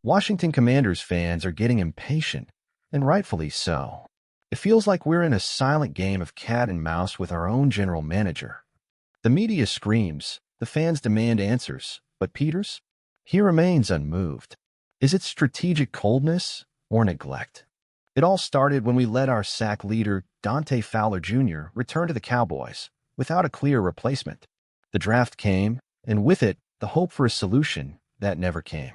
Washington Commanders fans are getting impatient, and rightfully so. It feels like we're in a silent game of cat and mouse with our own general manager. The media screams, the fans demand answers, but Peters? He remains unmoved. Is it strategic coldness or neglect? It all started when we let our sack leader, Dante Fowler Jr., return to the Cowboys without a clear replacement. The draft came, and with it, the hope for a solution that never came.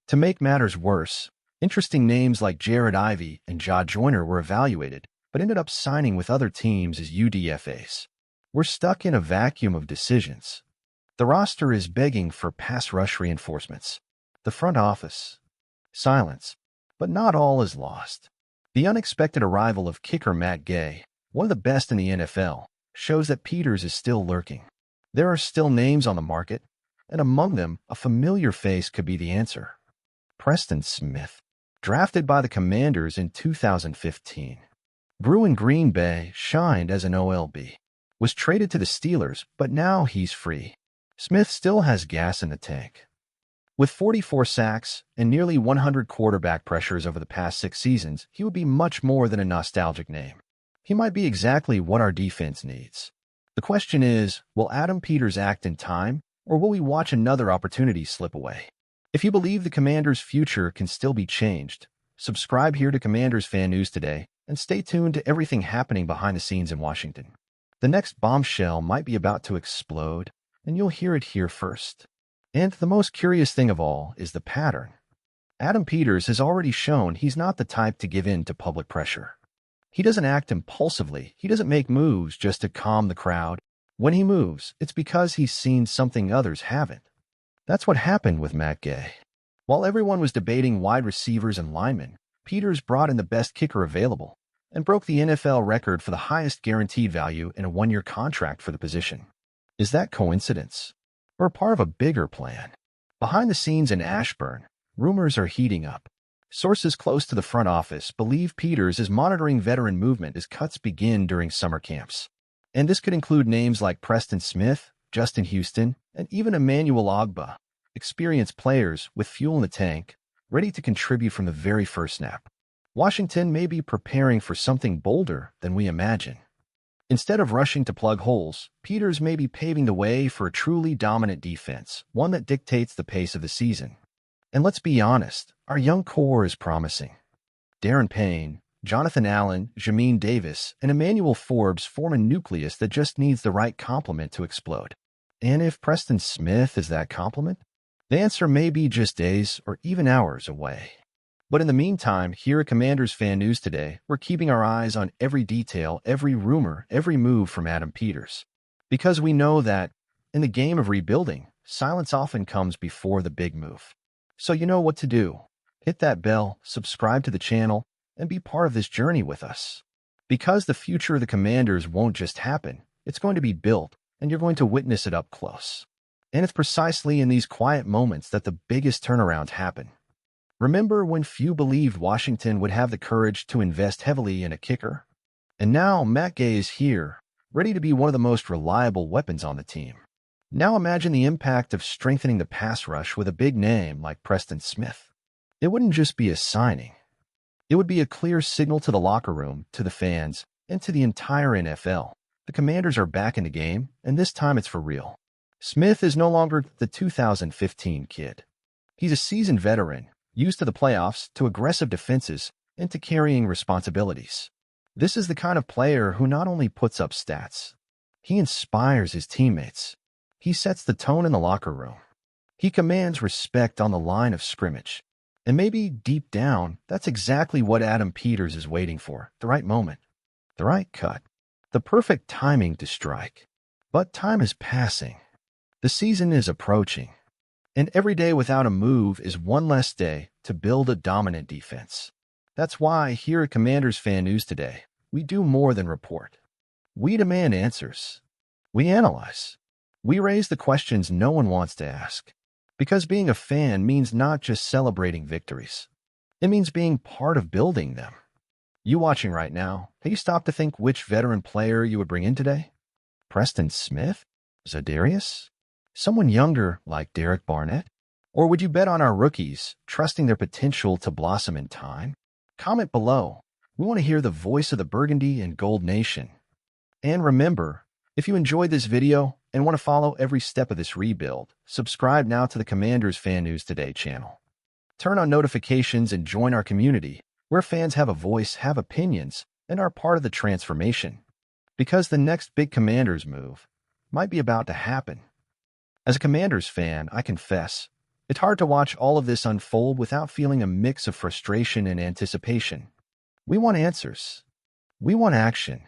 To make matters worse, interesting names like Jared Ivey and Ja Joyner were evaluated, but ended up signing with other teams as UDFAs. We're stuck in a vacuum of decisions. The roster is begging for pass rush reinforcements. The front office, silence. But not all is lost. The unexpected arrival of kicker Matt Gay, one of the best in the NFL, shows that Peters is still lurking. There are still names on the market, and among them, a familiar face could be the answer. Preston Smith, drafted by the Commanders in 2015. Grew in Green Bay, shined as an OLB. Was traded to the Steelers, but now he's free. Smith still has gas in the tank. With 44 sacks and nearly 100 quarterback pressures over the past 6 seasons, he would be much more than a nostalgic name. He might be exactly what our defense needs. The question is, will Adam Peters act in time, or will we watch another opportunity slip away? If you believe the Commanders' future can still be changed, subscribe here to Commanders Fan News today, and stay tuned to everything happening behind the scenes in Washington. The next bombshell might be about to explode, and you'll hear it here first. And the most curious thing of all is the pattern. Adam Peters has already shown he's not the type to give in to public pressure. He doesn't act impulsively. He doesn't make moves just to calm the crowd. When he moves, it's because he's seen something others haven't. That's what happened with Matt Gay. While everyone was debating wide receivers and linemen, Peters brought in the best kicker available and broke the NFL record for the highest guaranteed value in a 1-year contract for the position. Is that coincidence? Or part of a bigger plan? Behind the scenes in Ashburn, rumors are heating up. Sources close to the front office believe Peters is monitoring veteran movement as cuts begin during summer camps. And this could include names like Preston Smith, Justin Houston, and even Emmanuel Ogbah, experienced players with fuel in the tank, ready to contribute from the very first snap. Washington may be preparing for something bolder than we imagine. Instead of rushing to plug holes, Peters may be paving the way for a truly dominant defense, one that dictates the pace of the season. And let's be honest, our young core is promising. Darren Payne, Jonathan Allen, Jamin Davis, and Emmanuel Forbes form a nucleus that just needs the right complement to explode. And if Preston Smith is that complement, the answer may be just days or even hours away. But in the meantime, here at Commanders Fan News today, we're keeping our eyes on every detail, every rumor, every move from Adam Peters. Because we know that, in the game of rebuilding, silence often comes before the big move. So you know what to do. Hit that bell, subscribe to the channel, and be part of this journey with us. Because the future of the Commanders won't just happen, it's going to be built, and you're going to witness it up close. And it's precisely in these quiet moments that the biggest turnarounds happen. Remember when few believed Washington would have the courage to invest heavily in a kicker? And now Matt Gay is here, ready to be one of the most reliable weapons on the team. Now imagine the impact of strengthening the pass rush with a big name like Preston Smith. It wouldn't just be a signing. It would be a clear signal to the locker room, to the fans, and to the entire NFL. The Commanders are back in the game, and this time it's for real. Smith is no longer the 2015 kid. He's a seasoned veteran, used to the playoffs, to aggressive defenses, and to carrying responsibilities. This is the kind of player who not only puts up stats, he inspires his teammates. He sets the tone in the locker room. He commands respect on the line of scrimmage. And maybe deep down, that's exactly what Adam Peters is waiting for, the right moment, the right cut, the perfect timing to strike. But time is passing. The season is approaching. And every day without a move is one less day to build a dominant defense. That's why here at Commanders Fan News today, we do more than report. We demand answers. We analyze. We raise the questions no one wants to ask. Because being a fan means not just celebrating victories. It means being part of building them. You watching right now, have you stopped to think which veteran player you would bring in today? Preston Smith? Zadarius? Someone younger like Derek Barnett? Or would you bet on our rookies, trusting their potential to blossom in time? Comment below. We want to hear the voice of the Burgundy and Gold Nation. And remember, if you enjoyed this video and want to follow every step of this rebuild, subscribe now to the Commanders Fan News Today channel. Turn on notifications and join our community, where fans have a voice, have opinions, and are part of the transformation. Because the next big Commanders move might be about to happen. As a Commanders fan, I confess, it's hard to watch all of this unfold without feeling a mix of frustration and anticipation. We want answers. We want action.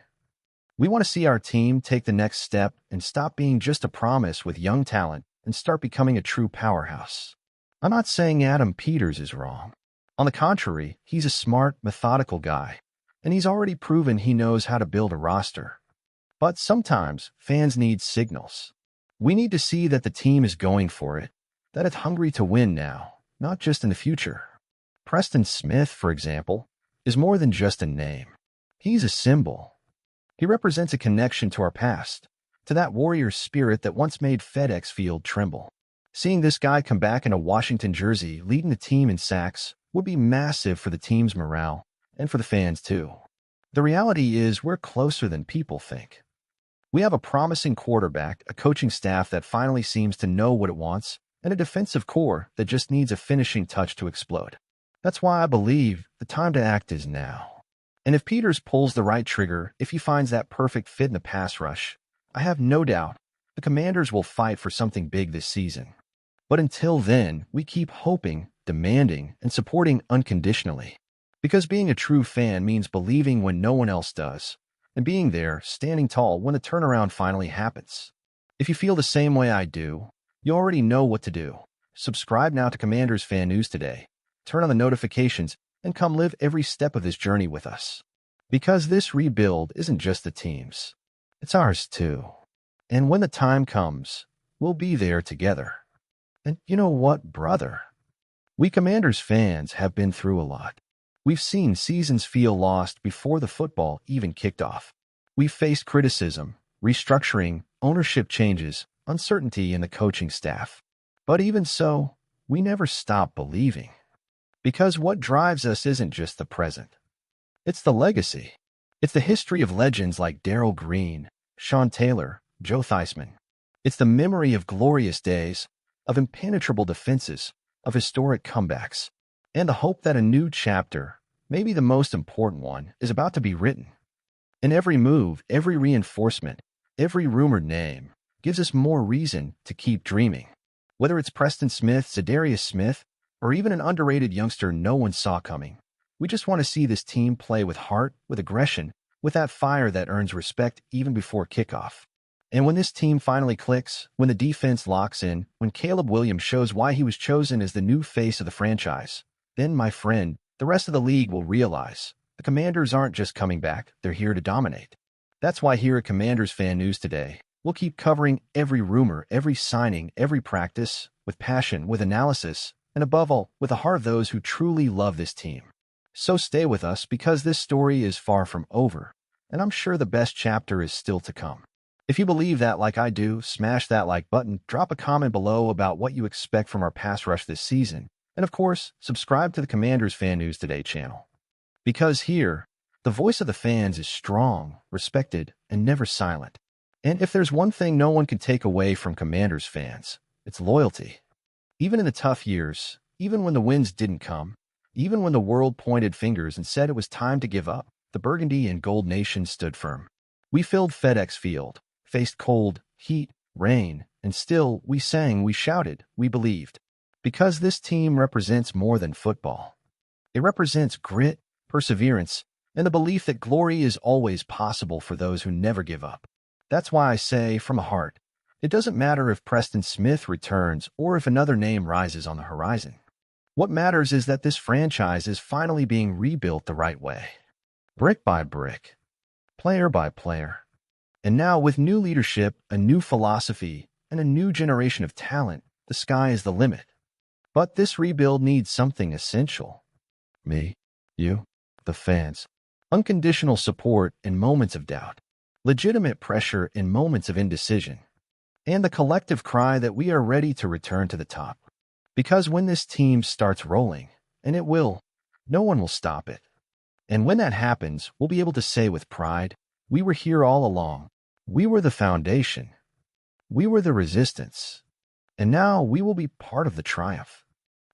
We want to see our team take the next step and stop being just a promise with young talent and start becoming a true powerhouse. I'm not saying Adam Peters is wrong. On the contrary, he's a smart, methodical guy, and he's already proven he knows how to build a roster. But sometimes fans need signals. We need to see that the team is going for it, that it's hungry to win now, not just in the future. Preston Smith, for example, is more than just a name. He's a symbol. He represents a connection to our past, to that warrior spirit that once made FedEx Field tremble. Seeing this guy come back in a Washington jersey leading the team in sacks would be massive for the team's morale and for the fans too. The reality is we're closer than people think. We have a promising quarterback, a coaching staff that finally seems to know what it wants, and a defensive core that just needs a finishing touch to explode. That's why I believe the time to act is now. And if Peters pulls the right trigger, if he finds that perfect fit in the pass rush, I have no doubt the Commanders will fight for something big this season. But until then, we keep hoping, demanding, and supporting unconditionally. Because being a true fan means believing when no one else does, and being there, standing tall when the turnaround finally happens. If you feel the same way I do, you already know what to do. Subscribe now to Commanders Fan News Today, turn on the notifications, and come live every step of this journey with us. Because this rebuild isn't just the team's, it's ours too. And when the time comes, we'll be there together. And you know what, brother? We Commanders fans have been through a lot. We've seen seasons feel lost before the football even kicked off. We've faced criticism, restructuring, ownership changes, uncertainty in the coaching staff. But even so, we never stop believing. Because what drives us isn't just the present. It's the legacy. It's the history of legends like Darrell Green, Sean Taylor, Joe Theismann. It's the memory of glorious days, of impenetrable defenses, of historic comebacks, and the hope that a new chapter, maybe the most important one, is about to be written. And every move, every reinforcement, every rumored name gives us more reason to keep dreaming. Whether it's Preston Smith, Zadarius Smith, or even an underrated youngster no one saw coming, we just want to see this team play with heart, with aggression, with that fire that earns respect even before kickoff. And when this team finally clicks, when the defense locks in, when Caleb Williams shows why he was chosen as the new face of the franchise, then, my friend, the rest of the league will realize the Commanders aren't just coming back, they're here to dominate. That's why here at Commanders Fan News Today, we'll keep covering every rumor, every signing, every practice, with passion, with analysis, and above all, with the heart of those who truly love this team. So stay with us because this story is far from over, and I'm sure the best chapter is still to come. If you believe that like I do, smash that like button, drop a comment below about what you expect from our pass rush this season, and of course, subscribe to the Commanders Fan News Today channel. Because here, the voice of the fans is strong, respected, and never silent. And if there's one thing no one can take away from Commanders fans, it's loyalty. Even in the tough years, even when the wins didn't come, even when the world pointed fingers and said it was time to give up, the Burgundy and Gold Nation stood firm. We filled FedEx Field, faced cold, heat, rain, and still we sang, we shouted, we believed. Because this team represents more than football. It represents grit, perseverance, and the belief that glory is always possible for those who never give up. That's why I say, from the heart, it doesn't matter if Preston Smith returns or if another name rises on the horizon. What matters is that this franchise is finally being rebuilt the right way. Brick by brick, player by player. And now with new leadership, a new philosophy, and a new generation of talent, the sky is the limit. But this rebuild needs something essential. Me, you, the fans. Unconditional support in moments of doubt. Legitimate pressure in moments of indecision. And the collective cry that we are ready to return to the top. Because when this team starts rolling, and it will, no one will stop it. And when that happens, we'll be able to say with pride, we were here all along. We were the foundation. We were the resistance. And now we will be part of the triumph.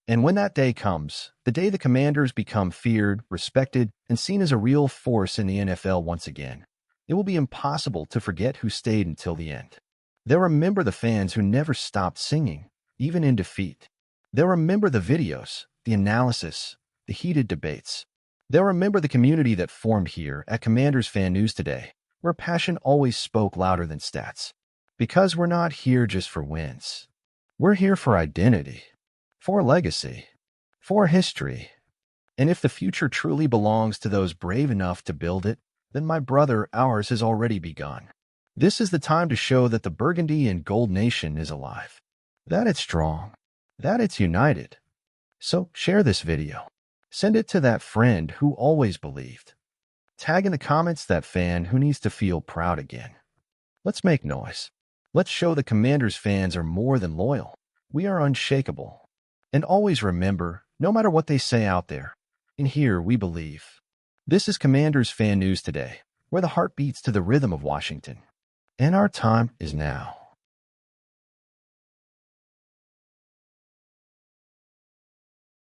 And when that day comes, the day the Commanders become feared, respected, and seen as a real force in the NFL once again, it will be impossible to forget who stayed until the end. They'll remember the fans who never stopped singing, even in defeat. They'll remember the videos, the analysis, the heated debates. They'll remember the community that formed here at Commanders Fan News today, where passion always spoke louder than stats. Because we're not here just for wins. We're here for identity, for legacy, for history. And if the future truly belongs to those brave enough to build it, then my brother, ours has already begun. This is the time to show that the Burgundy and Gold Nation is alive, that it's strong, that it's united. So share this video. Send it to that friend who always believed. Tag in the comments that fan who needs to feel proud again. Let's make noise. Let's show the Commanders fans are more than loyal. We are unshakable. And always remember, no matter what they say out there, in here we believe. This is Commanders Fan News today, where the heart beats to the rhythm of Washington. And our time is now.